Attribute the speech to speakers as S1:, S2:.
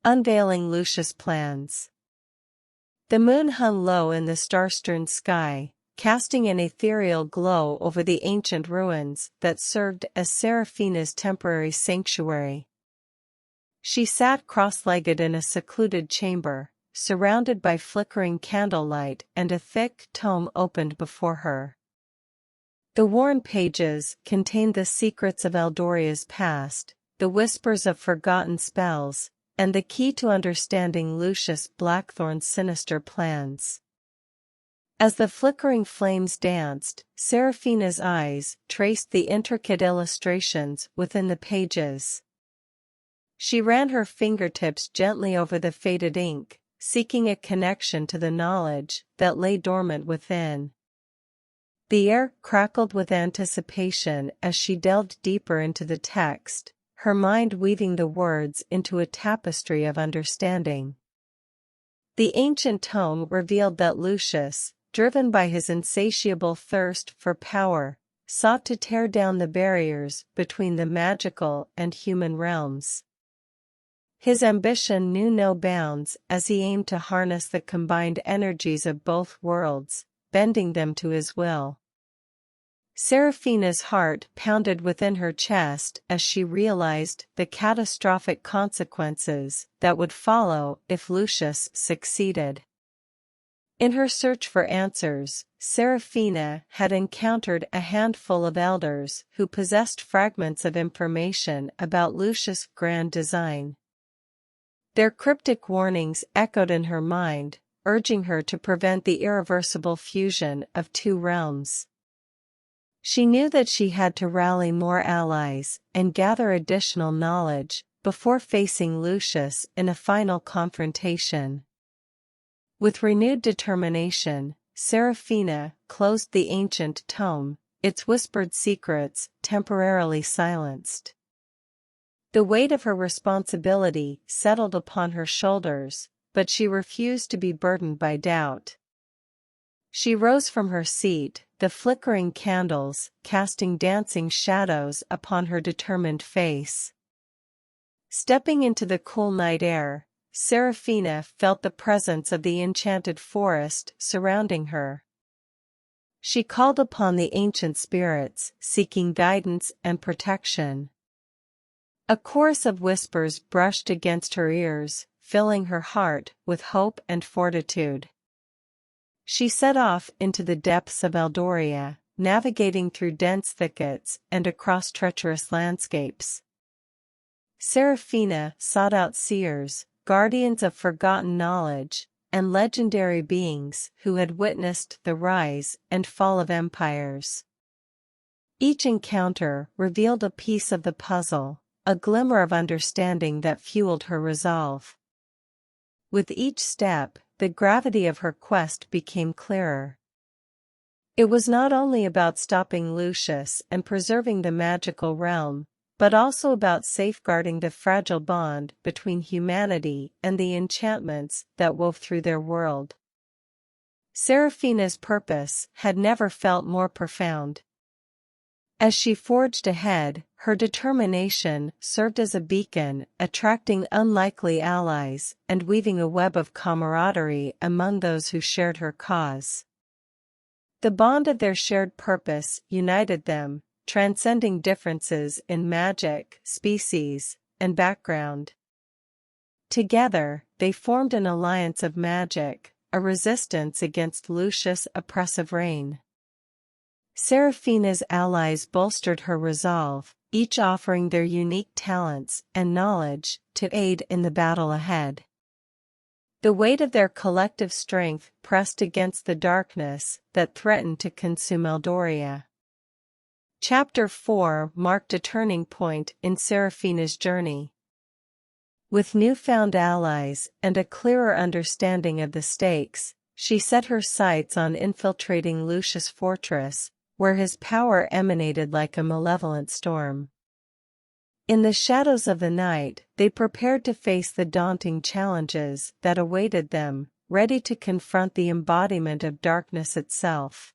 S1: Unveiling Lucius Plans. The moon hung low in the star-strewn sky, casting an ethereal glow over the ancient ruins that served as Seraphina's temporary sanctuary. She sat cross-legged in a secluded chamber, surrounded by flickering candlelight, and a thick tome opened before her. The worn pages contained the secrets of Eldoria's past, the whispers of forgotten spells, and the key to understanding Lucius Blackthorn's sinister plans. As the flickering flames danced, Seraphina's eyes traced the intricate illustrations within the pages. She ran her fingertips gently over the faded ink, seeking a connection to the knowledge that lay dormant within. The air crackled with anticipation as she delved deeper into the text, her mind weaving the words into a tapestry of understanding. The ancient tome revealed that Lucius, driven by his insatiable thirst for power, sought to tear down the barriers between the magical and human realms. His ambition knew no bounds as he aimed to harness the combined energies of both worlds, bending them to his will. Seraphina's heart pounded within her chest as she realized the catastrophic consequences that would follow if Lucius succeeded. In her search for answers, Seraphina had encountered a handful of elders who possessed fragments of information about Lucius' grand design. Their cryptic warnings echoed in her mind, urging her to prevent the irreversible fusion of two realms. She knew that she had to rally more allies and gather additional knowledge before facing Lucius in a final confrontation. With renewed determination, Seraphina closed the ancient tome, its whispered secrets temporarily silenced. The weight of her responsibility settled upon her shoulders, but she refused to be burdened by doubt. She rose from her seat, the flickering candles casting dancing shadows upon her determined face. Stepping into the cool night air, Seraphina felt the presence of the enchanted forest surrounding her. She called upon the ancient spirits, seeking guidance and protection. A chorus of whispers brushed against her ears, filling her heart with hope and fortitude. She set off into the depths of Eldoria, navigating through dense thickets and across treacherous landscapes. Seraphina sought out seers, guardians of forgotten knowledge, and legendary beings who had witnessed the rise and fall of empires. Each encounter revealed a piece of the puzzle, a glimmer of understanding that fueled her resolve. With each step, the gravity of her quest became clearer. It was not only about stopping Lucius and preserving the magical realm, but also about safeguarding the fragile bond between humanity and the enchantments that wove through their world. Seraphina's purpose had never felt more profound. As she forged ahead, her determination served as a beacon, attracting unlikely allies and weaving a web of camaraderie among those who shared her cause. The bond of their shared purpose united them, transcending differences in magic, species, and background. Together, they formed an alliance of magic, a resistance against Lucius' oppressive reign. Seraphina's allies bolstered her resolve, each offering their unique talents and knowledge to aid in the battle ahead. The weight of their collective strength pressed against the darkness that threatened to consume Eldoria. Chapter 4 marked a turning point in Seraphina's journey. With newfound allies and a clearer understanding of the stakes, she set her sights on infiltrating Lucius' fortress, where his power emanated like a malevolent storm. In the shadows of the night, they prepared to face the daunting challenges that awaited them, ready to confront the embodiment of darkness itself.